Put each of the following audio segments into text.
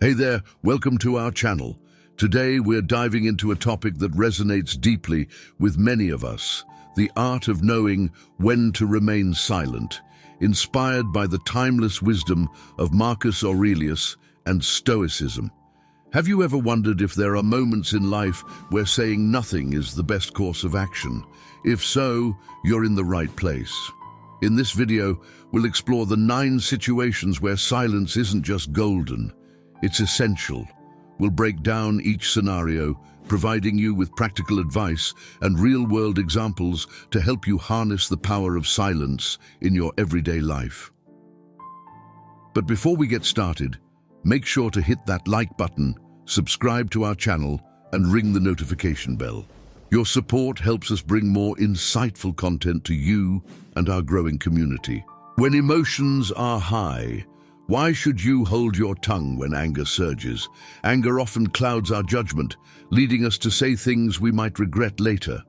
Hey there, welcome to our channel. Today we're diving into a topic that resonates deeply with many of us, the art of knowing when to remain silent, inspired by the timeless wisdom of Marcus Aurelius and Stoicism. Have you ever wondered if there are moments in life where saying nothing is the best course of action? If so, you're in the right place. In this video, we'll explore the 9 situations where silence isn't just golden, it's essential. We'll break down each scenario, providing you with practical advice and real-world examples to help you harness the power of silence in your everyday life. But before we get started, make sure to hit that like button, subscribe to our channel, and ring the notification bell. Your support helps us bring more insightful content to you and our growing community. When emotions are high, why should you hold your tongue when anger surges? Anger often clouds our judgment, leading us to say things we might regret later.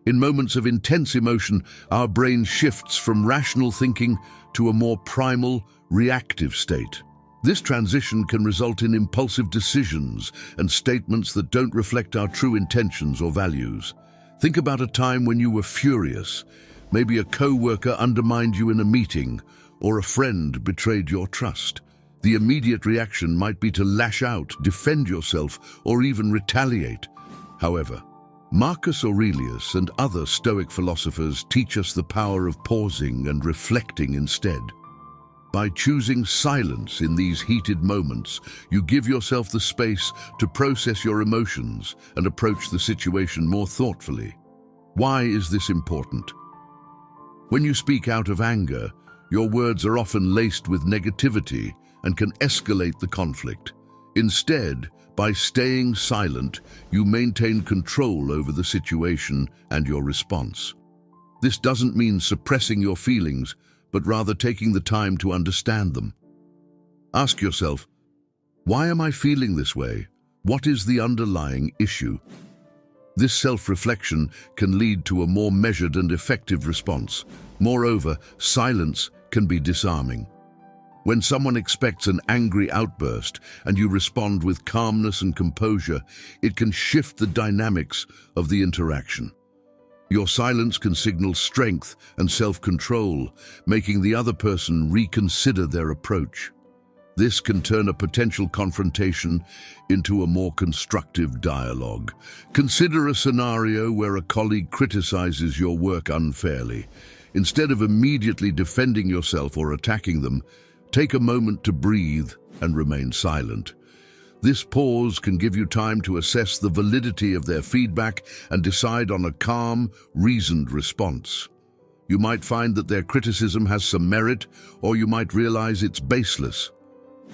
In moments of intense emotion, our brain shifts from rational thinking to a more primal, reactive state. This transition can result in impulsive decisions and statements that don't reflect our true intentions or values. Think about a time when you were furious. Maybe a co-worker undermined you in a meeting, or a friend betrayed your trust. The immediate reaction might be to lash out, defend yourself, or even retaliate. However, Marcus Aurelius and other Stoic philosophers teach us the power of pausing and reflecting instead. By choosing silence in these heated moments, you give yourself the space to process your emotions and approach the situation more thoughtfully. Why is this important? When you speak out of anger, your words are often laced with negativity and can escalate the conflict. Instead, by staying silent, you maintain control over the situation and your response. This doesn't mean suppressing your feelings, but rather taking the time to understand them. Ask yourself, why am I feeling this way? What is the underlying issue? This self-reflection can lead to a more measured and effective response. Moreover, silence can be disarming. When someone expects an angry outburst and you respond with calmness and composure, it can shift the dynamics of the interaction. Your silence can signal strength and self-control, making the other person reconsider their approach. This can turn a potential confrontation into a more constructive dialogue. Consider a scenario where a colleague criticizes your work unfairly. Instead of immediately defending yourself or attacking them, take a moment to breathe and remain silent. This pause can give you time to assess the validity of their feedback and decide on a calm, reasoned response. You might find that their criticism has some merit, or you might realize it's baseless.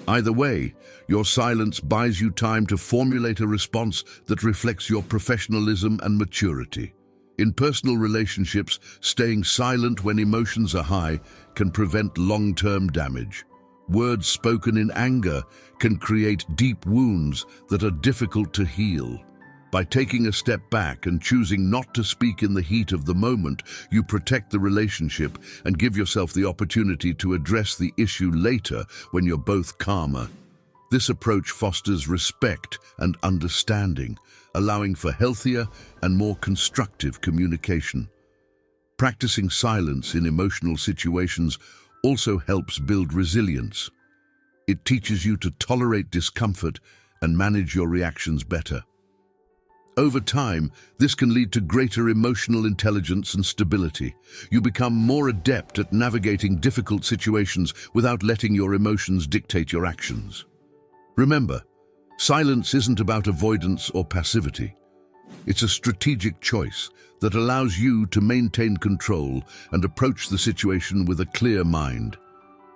Either way, your silence buys you time to formulate a response that reflects your professionalism and maturity. In personal relationships, staying silent when emotions are high can prevent long-term damage. Words spoken in anger can create deep wounds that are difficult to heal. By taking a step back and choosing not to speak in the heat of the moment, you protect the relationship and give yourself the opportunity to address the issue later when you're both calmer. This approach fosters respect and understanding, allowing for healthier and more constructive communication. Practicing silence in emotional situations also helps build resilience. It teaches you to tolerate discomfort and manage your reactions better. Over time, this can lead to greater emotional intelligence and stability. You become more adept at navigating difficult situations without letting your emotions dictate your actions. Remember, silence isn't about avoidance or passivity. It's a strategic choice that allows you to maintain control and approach the situation with a clear mind.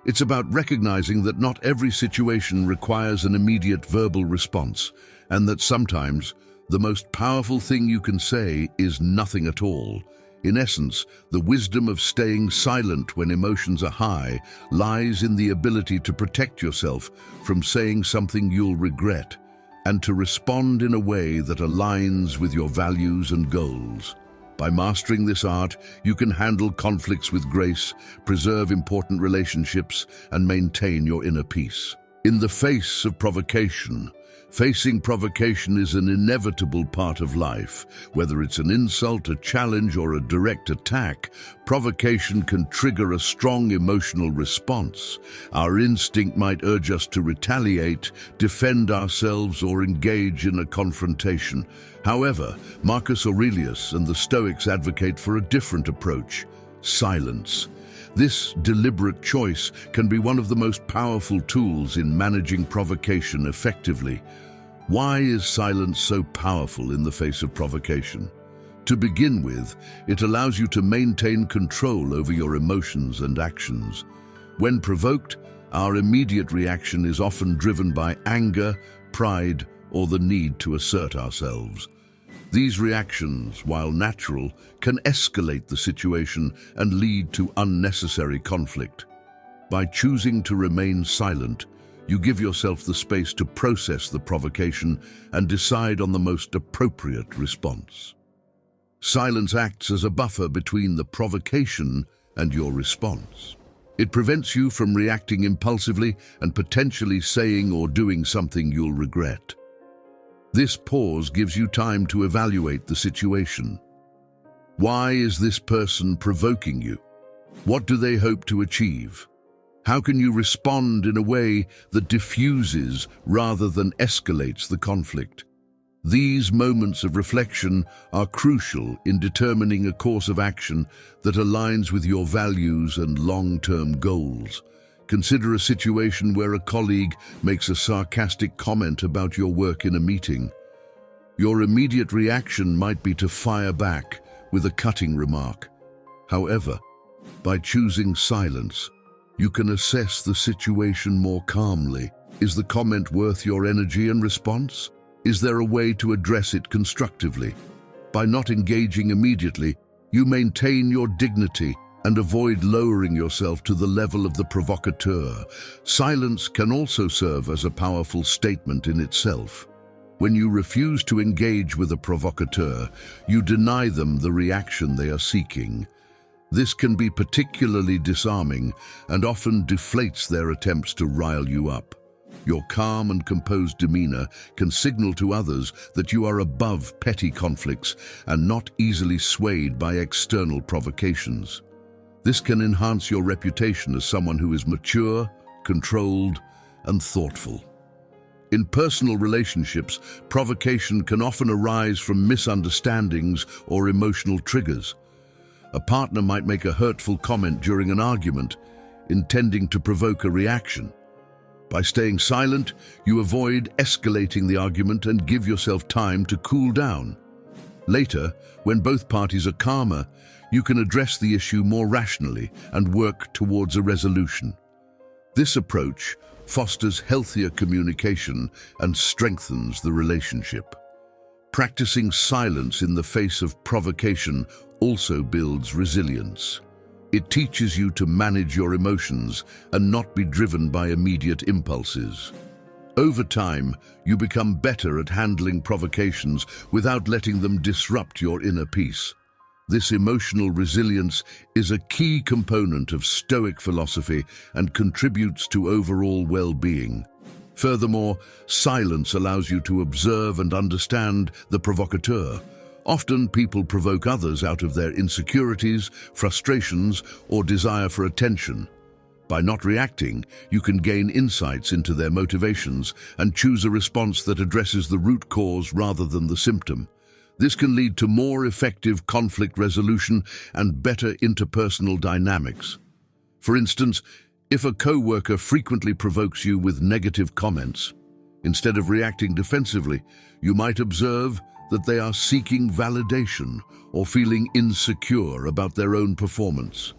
It's about recognizing that not every situation requires an immediate verbal response, and that sometimes the most powerful thing you can say is nothing at all. In essence, the wisdom of staying silent when emotions are high lies in the ability to protect yourself from saying something you'll regret, and to respond in a way that aligns with your values and goals. By mastering this art, you can handle conflicts with grace, preserve important relationships, and maintain your inner peace. In the face of provocation, facing provocation is an inevitable part of life. Whether it's an insult, a challenge, or a direct attack, provocation can trigger a strong emotional response. Our instinct might urge us to retaliate, defend ourselves, or engage in a confrontation. However, Marcus Aurelius and the Stoics advocate for a different approach: silence. This deliberate choice can be one of the most powerful tools in managing provocation effectively. Why is silence so powerful in the face of provocation? To begin with, it allows you to maintain control over your emotions and actions. When provoked, our immediate reaction is often driven by anger, pride, or the need to assert ourselves. These reactions, while natural, can escalate the situation and lead to unnecessary conflict. By choosing to remain silent, you give yourself the space to process the provocation and decide on the most appropriate response. Silence acts as a buffer between the provocation and your response. It prevents you from reacting impulsively and potentially saying or doing something you'll regret. This pause gives you time to evaluate the situation. Why is this person provoking you? What do they hope to achieve? How can you respond in a way that diffuses rather than escalates the conflict? These moments of reflection are crucial in determining a course of action that aligns with your values and long-term goals. Consider a situation where a colleague makes a sarcastic comment about your work in a meeting. Your immediate reaction might be to fire back with a cutting remark. However, by choosing silence, you can assess the situation more calmly. Is the comment worth your energy and response? Is there a way to address it constructively? By not engaging immediately, you maintain your dignity and avoid lowering yourself to the level of the provocateur. Silence can also serve as a powerful statement in itself. When you refuse to engage with a provocateur, you deny them the reaction they are seeking. This can be particularly disarming and often deflates their attempts to rile you up. Your calm and composed demeanor can signal to others that you are above petty conflicts and not easily swayed by external provocations. This can enhance your reputation as someone who is mature, controlled, and thoughtful. In personal relationships, provocation can often arise from misunderstandings or emotional triggers. A partner might make a hurtful comment during an argument, intending to provoke a reaction. By staying silent, you avoid escalating the argument and give yourself time to cool down. Later, when both parties are calmer, you can address the issue more rationally and work towards a resolution. This approach fosters healthier communication and strengthens the relationship. Practicing silence in the face of provocation also builds resilience. It teaches you to manage your emotions and not be driven by immediate impulses. Over time, you become better at handling provocations without letting them disrupt your inner peace. This emotional resilience is a key component of Stoic philosophy and contributes to overall well-being. Furthermore, silence allows you to observe and understand the provocateur. Often people provoke others out of their insecurities, frustrations, or desire for attention. By not reacting, you can gain insights into their motivations and choose a response that addresses the root cause rather than the symptom. This can lead to more effective conflict resolution and better interpersonal dynamics. For instance, if a co-worker frequently provokes you with negative comments, instead of reacting defensively, you might observe that they are seeking validation or feeling insecure about their own performance.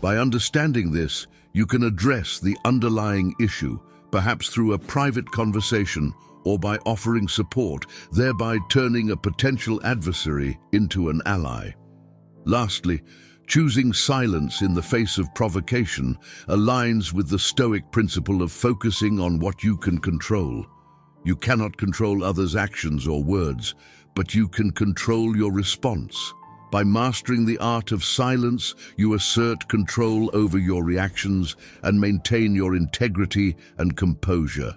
By understanding this, you can address the underlying issue, perhaps through a private conversation or by offering support, thereby turning a potential adversary into an ally. Lastly, choosing silence in the face of provocation aligns with the Stoic principle of focusing on what you can control. You cannot control others' actions or words, but you can control your response. By mastering the art of silence, you assert control over your reactions and maintain your integrity and composure.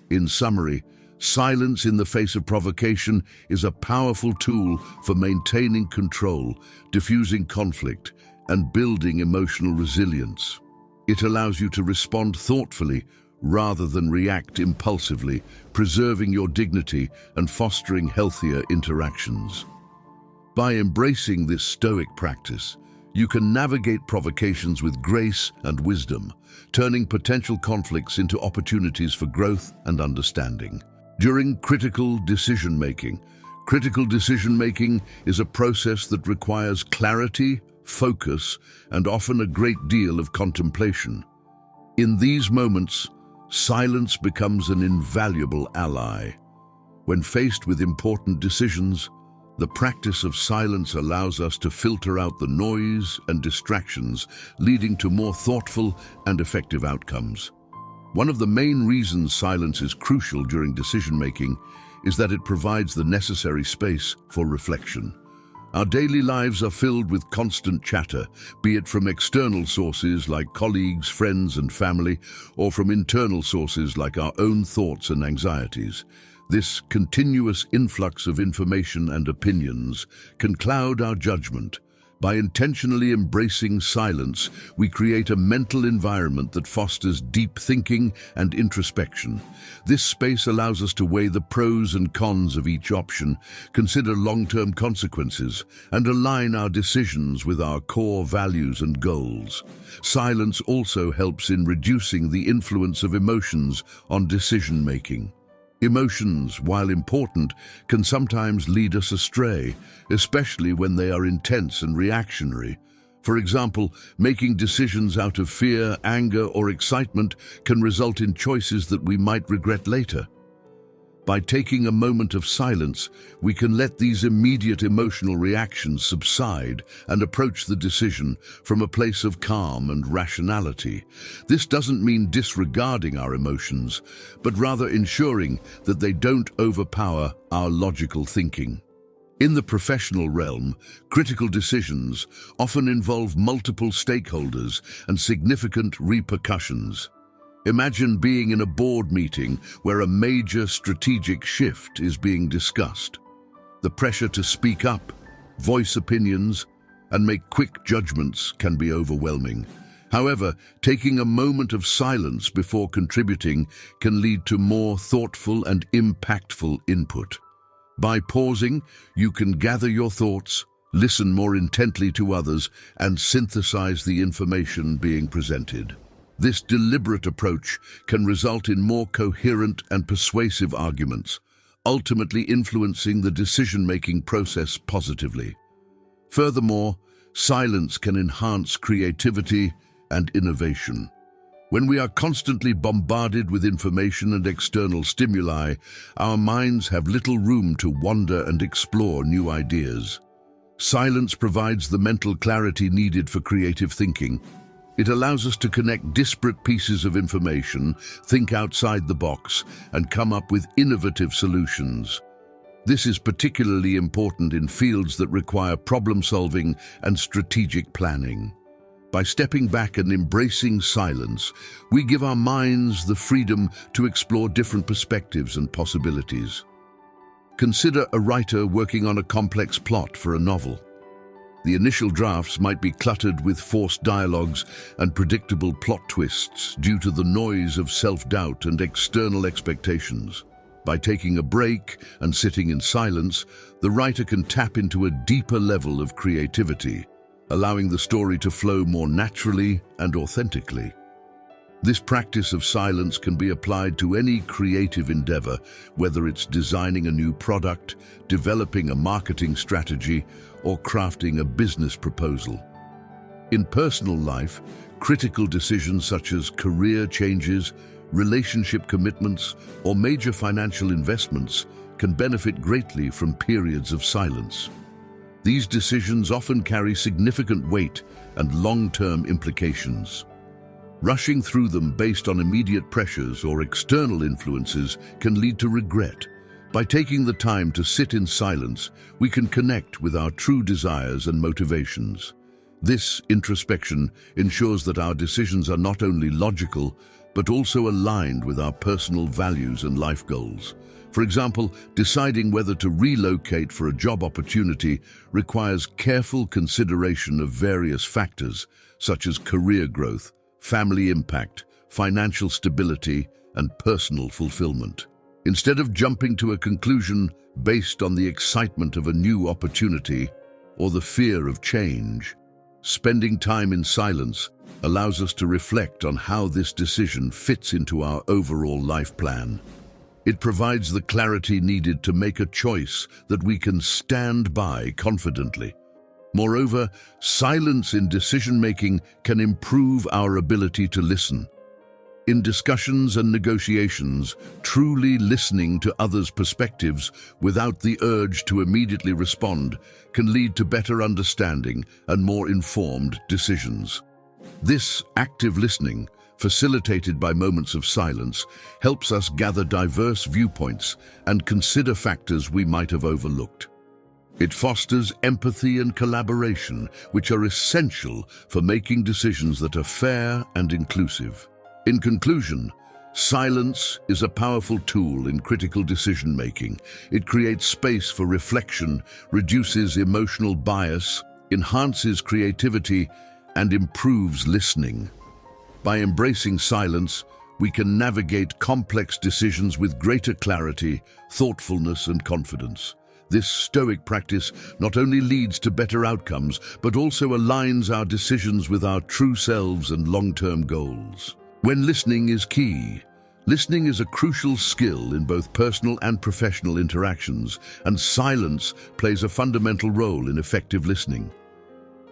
In summary, silence in the face of provocation is a powerful tool for maintaining control, diffusing conflict, and building emotional resilience. It allows you to respond thoughtfully rather than react impulsively, preserving your dignity and fostering healthier interactions. By embracing this Stoic practice, you can navigate provocations with grace and wisdom, turning potential conflicts into opportunities for growth and understanding. During critical decision-making is a process that requires clarity, focus, and often a great deal of contemplation. In these moments, silence becomes an invaluable ally. When faced with important decisions, the practice of silence allows us to filter out the noise and distractions, leading to more thoughtful and effective outcomes. One of the main reasons silence is crucial during decision-making is that it provides the necessary space for reflection. Our daily lives are filled with constant chatter, be it from external sources like colleagues, friends, and family, or from internal sources like our own thoughts and anxieties. This continuous influx of information and opinions can cloud our judgment. By intentionally embracing silence, we create a mental environment that fosters deep thinking and introspection. This space allows us to weigh the pros and cons of each option, consider long-term consequences, and align our decisions with our core values and goals. Silence also helps in reducing the influence of emotions on decision-making. Emotions, while important, can sometimes lead us astray, especially when they are intense and reactionary. For example, making decisions out of fear, anger, or excitement can result in choices that we might regret later. By taking a moment of silence, we can let these immediate emotional reactions subside and approach the decision from a place of calm and rationality. This doesn't mean disregarding our emotions, but rather ensuring that they don't overpower our logical thinking. In the professional realm, critical decisions often involve multiple stakeholders and significant repercussions. Imagine being in a board meeting where a major strategic shift is being discussed. The pressure to speak up, voice opinions, and make quick judgments can be overwhelming. However, taking a moment of silence before contributing can lead to more thoughtful and impactful input. By pausing, you can gather your thoughts, listen more intently to others, and synthesize the information being presented. This deliberate approach can result in more coherent and persuasive arguments, ultimately influencing the decision-making process positively. Furthermore, silence can enhance creativity and innovation. When we are constantly bombarded with information and external stimuli, our minds have little room to wander and explore new ideas. Silence provides the mental clarity needed for creative thinking. It allows us to connect disparate pieces of information, think outside the box, and come up with innovative solutions. This is particularly important in fields that require problem-solving and strategic planning. By stepping back and embracing silence, we give our minds the freedom to explore different perspectives and possibilities. Consider a writer working on a complex plot for a novel. The initial drafts might be cluttered with forced dialogues and predictable plot twists due to the noise of self-doubt and external expectations. By taking a break and sitting in silence, the writer can tap into a deeper level of creativity, allowing the story to flow more naturally and authentically. This practice of silence can be applied to any creative endeavor, whether it's designing a new product, developing a marketing strategy, or crafting a business proposal. In personal life, critical decisions such as career changes, relationship commitments, or major financial investments can benefit greatly from periods of silence. These decisions often carry significant weight and long-term implications. Rushing through them based on immediate pressures or external influences can lead to regret, By taking the time to sit in silence, we can connect with our true desires and motivations. This introspection ensures that our decisions are not only logical, but also aligned with our personal values and life goals. For example, deciding whether to relocate for a job opportunity requires careful consideration of various factors, such as career growth, family impact, financial stability, and personal fulfillment. Instead of jumping to a conclusion based on the excitement of a new opportunity or the fear of change, spending time in silence allows us to reflect on how this decision fits into our overall life plan. It provides the clarity needed to make a choice that we can stand by confidently. Moreover, silence in decision-making can improve our ability to listen. In discussions and negotiations, truly listening to others' perspectives without the urge to immediately respond can lead to better understanding and more informed decisions. This active listening, facilitated by moments of silence, helps us gather diverse viewpoints and consider factors we might have overlooked. It fosters empathy and collaboration, which are essential for making decisions that are fair and inclusive. In conclusion, silence is a powerful tool in critical decision-making. It creates space for reflection, reduces emotional bias, enhances creativity, and improves listening. By embracing silence, we can navigate complex decisions with greater clarity, thoughtfulness, and confidence. This Stoic practice not only leads to better outcomes, but also aligns our decisions with our true selves and long-term goals. When listening is key, listening is a crucial skill in both personal and professional interactions, and silence plays a fundamental role in effective listening.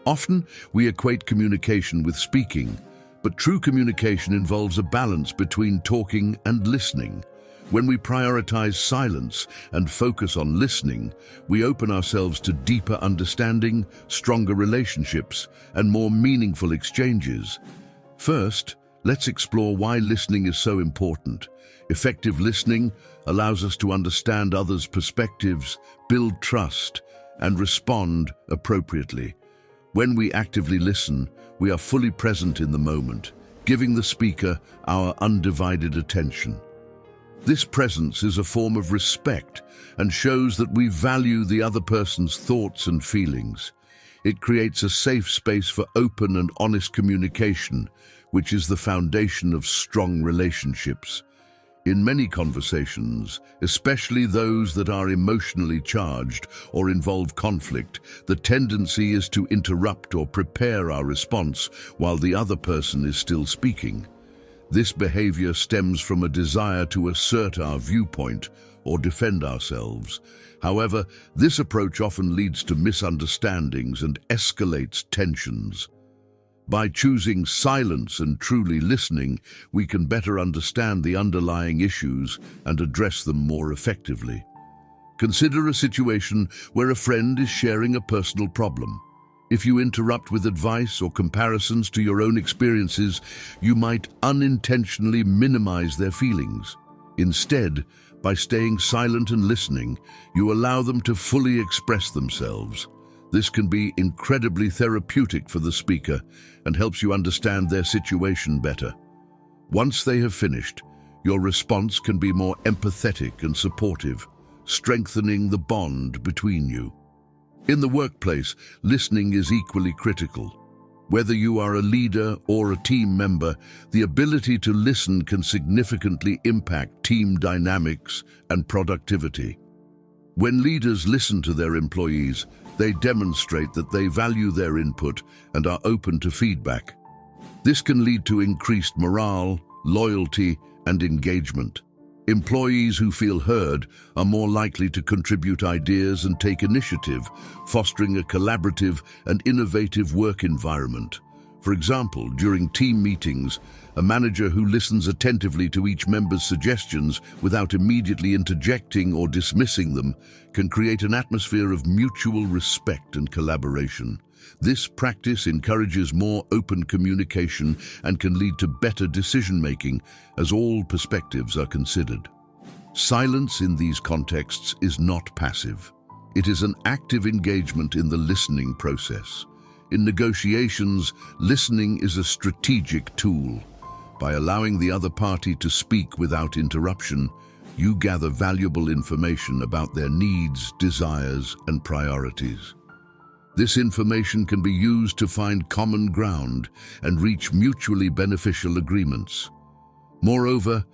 Often, we equate communication with speaking, but true communication involves a balance between talking and listening. When we prioritize silence and focus on listening, we open ourselves to deeper understanding, stronger relationships, and more meaningful exchanges. First, let's explore why listening is so important. Effective listening allows us to understand others' perspectives, build trust, and respond appropriately. When we actively listen, we are fully present in the moment, giving the speaker our undivided attention. This presence is a form of respect and shows that we value the other person's thoughts and feelings. It creates a safe space for open and honest communication, which is the foundation of strong relationships. In many conversations, especially those that are emotionally charged or involve conflict, the tendency is to interrupt or prepare our response while the other person is still speaking. This behavior stems from a desire to assert our viewpoint or defend ourselves. However, this approach often leads to misunderstandings and escalates tensions. By choosing silence and truly listening, we can better understand the underlying issues and address them more effectively. Consider a situation where a friend is sharing a personal problem. If you interrupt with advice or comparisons to your own experiences, you might unintentionally minimize their feelings. Instead, by staying silent and listening, you allow them to fully express themselves. This can be incredibly therapeutic for the speaker and helps you understand their situation better. Once they have finished, your response can be more empathetic and supportive, strengthening the bond between you. In the workplace, listening is equally critical. Whether you are a leader or a team member, the ability to listen can significantly impact team dynamics and productivity. When leaders listen to their employees, they demonstrate that they value their input and are open to feedback. This can lead to increased morale, loyalty, and engagement. Employees who feel heard are more likely to contribute ideas and take initiative, fostering a collaborative and innovative work environment. For example, during team meetings, a manager who listens attentively to each member's suggestions without immediately interjecting or dismissing them can create an atmosphere of mutual respect and collaboration. This practice encourages more open communication and can lead to better decision-making as all perspectives are considered. Silence in these contexts is not passive. It is an active engagement in the listening process. In negotiations, listening is a strategic tool. By allowing the other party to speak without interruption, you gather valuable information about their needs, desires, and priorities. This information can be used to find common ground and reach mutually beneficial agreements. Moreover,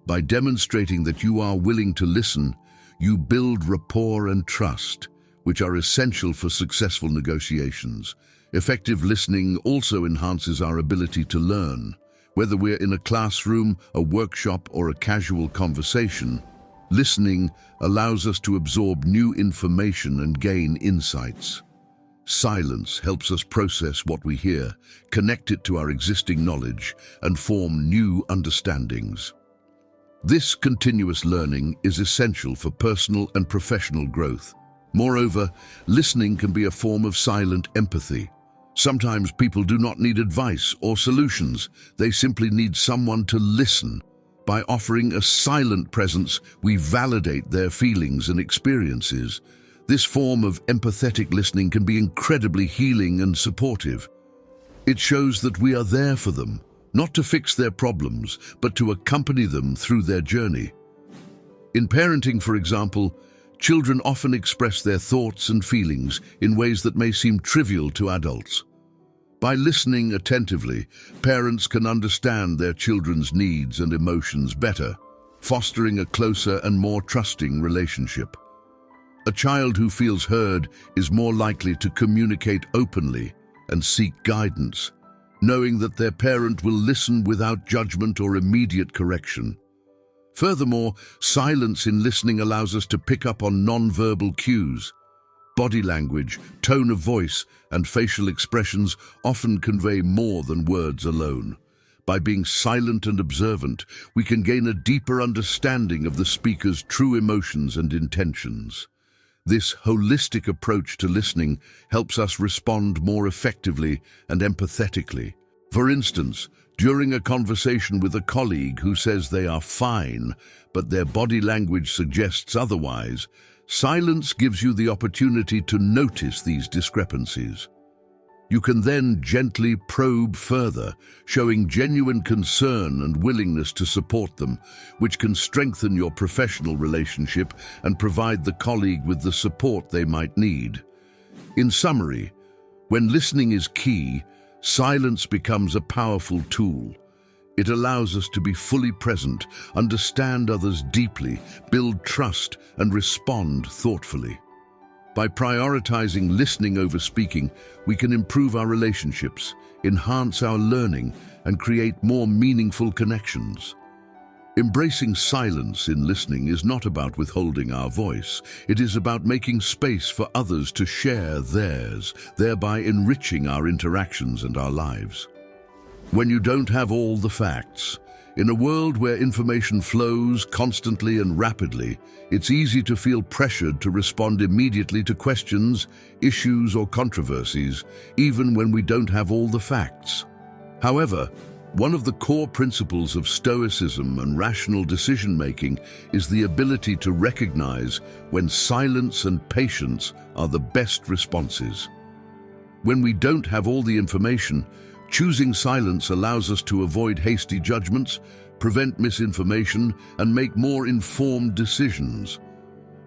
by demonstrating that you are willing to listen, you build rapport and trust, which are essential for successful negotiations. Effective listening also enhances our ability to learn. Whether we're in a classroom, a workshop, or a casual conversation, listening allows us to absorb new information and gain insights. Silence helps us process what we hear, connect it to our existing knowledge, and form new understandings. This continuous learning is essential for personal and professional growth. Moreover, listening can be a form of silent empathy. Sometimes people do not need advice or solutions. They simply need someone to listen. By offering a silent presence, we validate their feelings and experiences. This form of empathetic listening can be incredibly healing and supportive. It shows that we are there for them, not to fix their problems, but to accompany them through their journey. In parenting, for example, children often express their thoughts and feelings in ways that may seem trivial to adults. By listening attentively, parents can understand their children's needs and emotions better, fostering a closer and more trusting relationship. A child who feels heard is more likely to communicate openly and seek guidance, knowing that their parent will listen without judgment or immediate correction. Furthermore, silence in listening allows us to pick up on non-verbal cues. Body language, tone of voice, and facial expressions often convey more than words alone. By being silent and observant, we can gain a deeper understanding of the speaker's true emotions and intentions. This holistic approach to listening helps us respond more effectively and empathetically. For instance, during a conversation with a colleague who says they are fine, but their body language suggests otherwise, silence gives you the opportunity to notice these discrepancies. You can then gently probe further, showing genuine concern and willingness to support them, which can strengthen your professional relationship and provide the colleague with the support they might need. In summary, when listening is key, silence becomes a powerful tool. It allows us to be fully present, understand others deeply, build trust, and respond thoughtfully. By prioritizing listening over speaking, we can improve our relationships, enhance our learning, and create more meaningful connections. Embracing silence in listening is not about withholding our voice. It is about making space for others to share theirs, thereby enriching our interactions and our lives. When you don't have all the facts, in a world where information flows constantly and rapidly, it's easy to feel pressured to respond immediately to questions, issues, or controversies, even when we don't have all the facts. However, one of the core principles of Stoicism and rational decision-making is the ability to recognize when silence and patience are the best responses. When we don't have all the information, choosing silence allows us to avoid hasty judgments, prevent misinformation, and make more informed decisions.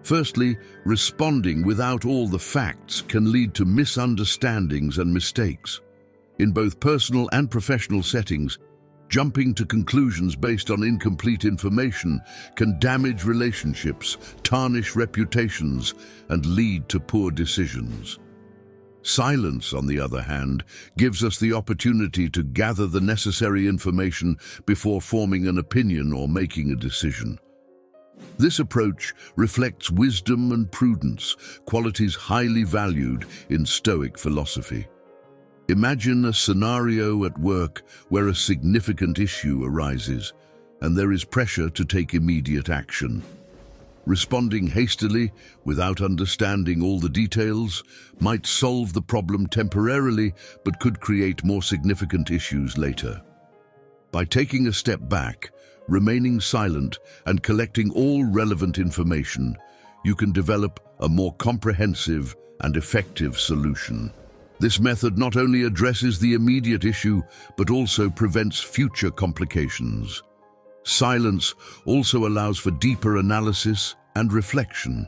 Firstly, responding without all the facts can lead to misunderstandings and mistakes. In both personal and professional settings, jumping to conclusions based on incomplete information can damage relationships, tarnish reputations, and lead to poor decisions. Silence, on the other hand, gives us the opportunity to gather the necessary information before forming an opinion or making a decision. This approach reflects wisdom and prudence, qualities highly valued in Stoic philosophy. Imagine a scenario at work where a significant issue arises, and there is pressure to take immediate action. Responding hastily, without understanding all the details, might solve the problem temporarily, but could create more significant issues later. By taking a step back, remaining silent and collecting all relevant information, you can develop a more comprehensive and effective solution. This method not only addresses the immediate issue, but also prevents future complications. Silence also allows for deeper analysis and reflection.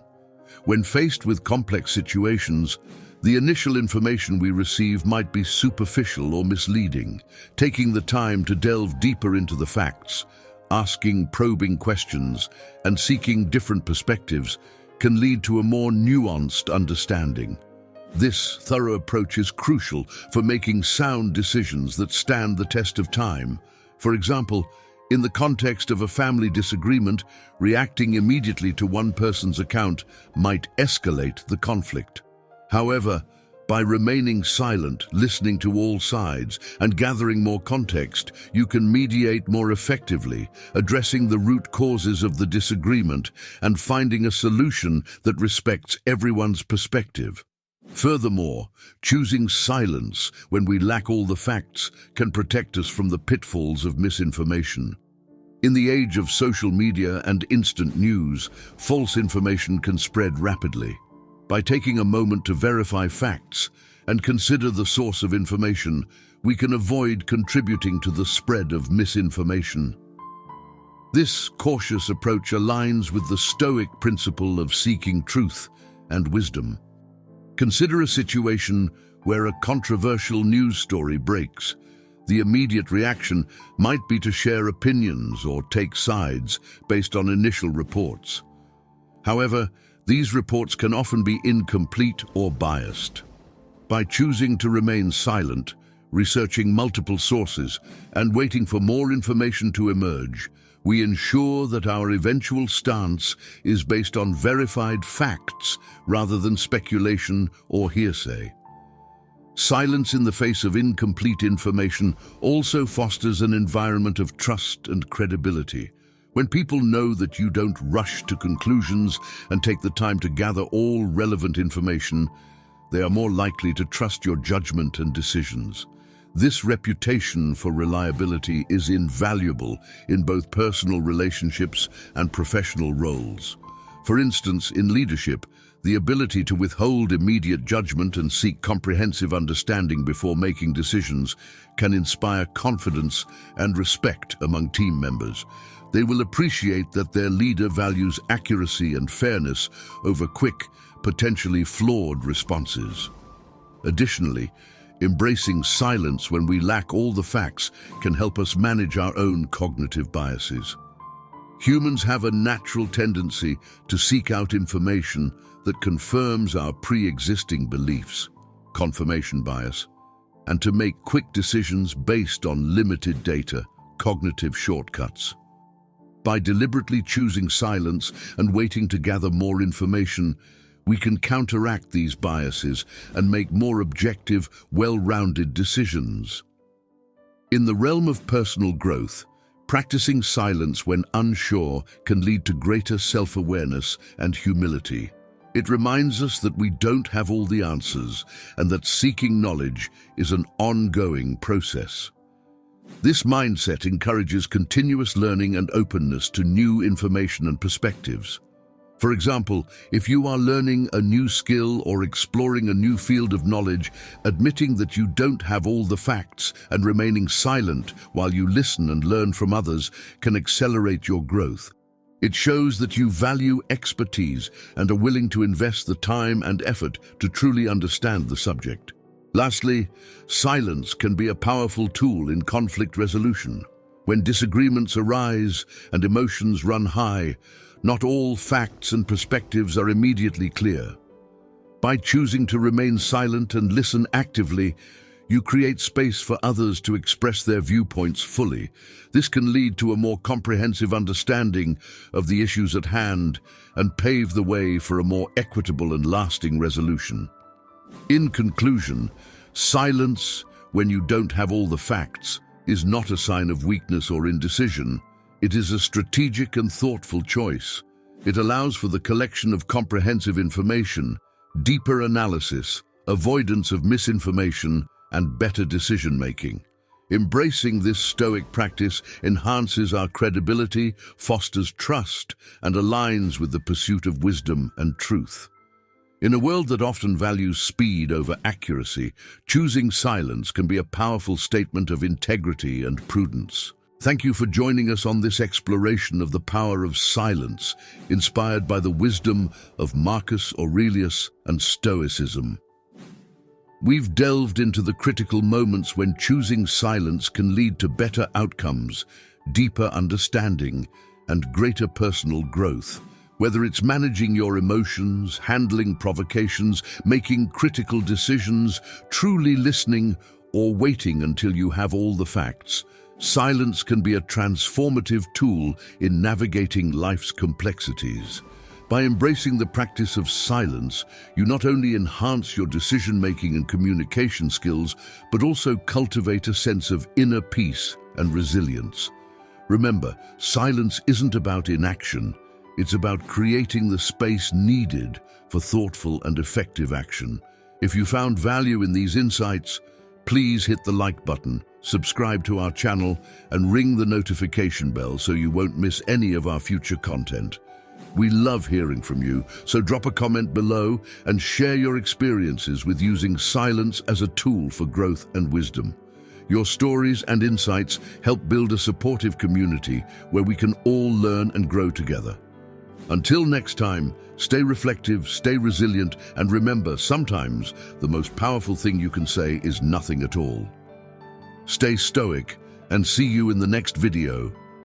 When faced with complex situations, the initial information we receive might be superficial or misleading. Taking the time to delve deeper into the facts, asking probing questions, and seeking different perspectives can lead to a more nuanced understanding. This thorough approach is crucial for making sound decisions that stand the test of time. For example, in the context of a family disagreement, reacting immediately to one person's account might escalate the conflict. However, by remaining silent, listening to all sides, and gathering more context, you can mediate more effectively, addressing the root causes of the disagreement and finding a solution that respects everyone's perspective. Furthermore, choosing silence when we lack all the facts can protect us from the pitfalls of misinformation. In the age of social media and instant news, false information can spread rapidly. By taking a moment to verify facts and consider the source of information, we can avoid contributing to the spread of misinformation. This cautious approach aligns with the Stoic principle of seeking truth and wisdom. Consider a situation where a controversial news story breaks. The immediate reaction might be to share opinions or take sides based on initial reports. However, these reports can often be incomplete or biased. By choosing to remain silent, researching multiple sources, and waiting for more information to emerge, we ensure that our eventual stance is based on verified facts rather than speculation or hearsay. Silence in the face of incomplete information also fosters an environment of trust and credibility. When people know that you don't rush to conclusions and take the time to gather all relevant information, they are more likely to trust your judgment and decisions. This reputation for reliability is invaluable in both personal relationships and professional roles. For instance, in leadership, the ability to withhold immediate judgment and seek comprehensive understanding before making decisions can inspire confidence and respect among team members. They will appreciate that their leader values accuracy and fairness over quick, potentially flawed responses. Additionally, embracing silence when we lack all the facts can help us manage our own cognitive biases. Humans have a natural tendency to seek out information that confirms our pre-existing beliefs, confirmation bias, and to make quick decisions based on limited data, cognitive shortcuts. By deliberately choosing silence and waiting to gather more information, we can counteract these biases and make more objective, well-rounded decisions. In the realm of personal growth, practicing silence when unsure can lead to greater self-awareness and humility. It reminds us that we don't have all the answers and that seeking knowledge is an ongoing process. This mindset encourages continuous learning and openness to new information and perspectives. For example, if you are learning a new skill or exploring a new field of knowledge, admitting that you don't have all the facts and remaining silent while you listen and learn from others can accelerate your growth. It shows that you value expertise and are willing to invest the time and effort to truly understand the subject. Lastly, silence can be a powerful tool in conflict resolution. When disagreements arise and emotions run high, not all facts and perspectives are immediately clear. By choosing to remain silent and listen actively, you create space for others to express their viewpoints fully. This can lead to a more comprehensive understanding of the issues at hand and pave the way for a more equitable and lasting resolution. In conclusion, silence when you don't have all the facts is not a sign of weakness or indecision. It is a strategic and thoughtful choice. It allows for the collection of comprehensive information, deeper analysis, avoidance of misinformation, and better decision-making. Embracing this Stoic practice enhances our credibility, fosters trust, and aligns with the pursuit of wisdom and truth. In a world that often values speed over accuracy, choosing silence can be a powerful statement of integrity and prudence. Thank you for joining us on this exploration of the power of silence, inspired by the wisdom of Marcus Aurelius and Stoicism. We've delved into the critical moments when choosing silence can lead to better outcomes, deeper understanding, and greater personal growth. Whether it's managing your emotions, handling provocations, making critical decisions, truly listening, or waiting until you have all the facts, silence can be a transformative tool in navigating life's complexities. By embracing the practice of silence, you not only enhance your decision-making and communication skills, but also cultivate a sense of inner peace and resilience. Remember, silence isn't about inaction. It's about creating the space needed for thoughtful and effective action. If you found value in these insights, please hit the like button, subscribe to our channel, and ring the notification bell so you won't miss any of our future content. We love hearing from you, so drop a comment below and share your experiences with using silence as a tool for growth and wisdom. Your stories and insights help build a supportive community where we can all learn and grow together. Until next time, stay reflective, stay resilient, and remember, sometimes the most powerful thing you can say is nothing at all. Stay stoic, and see you in the next video.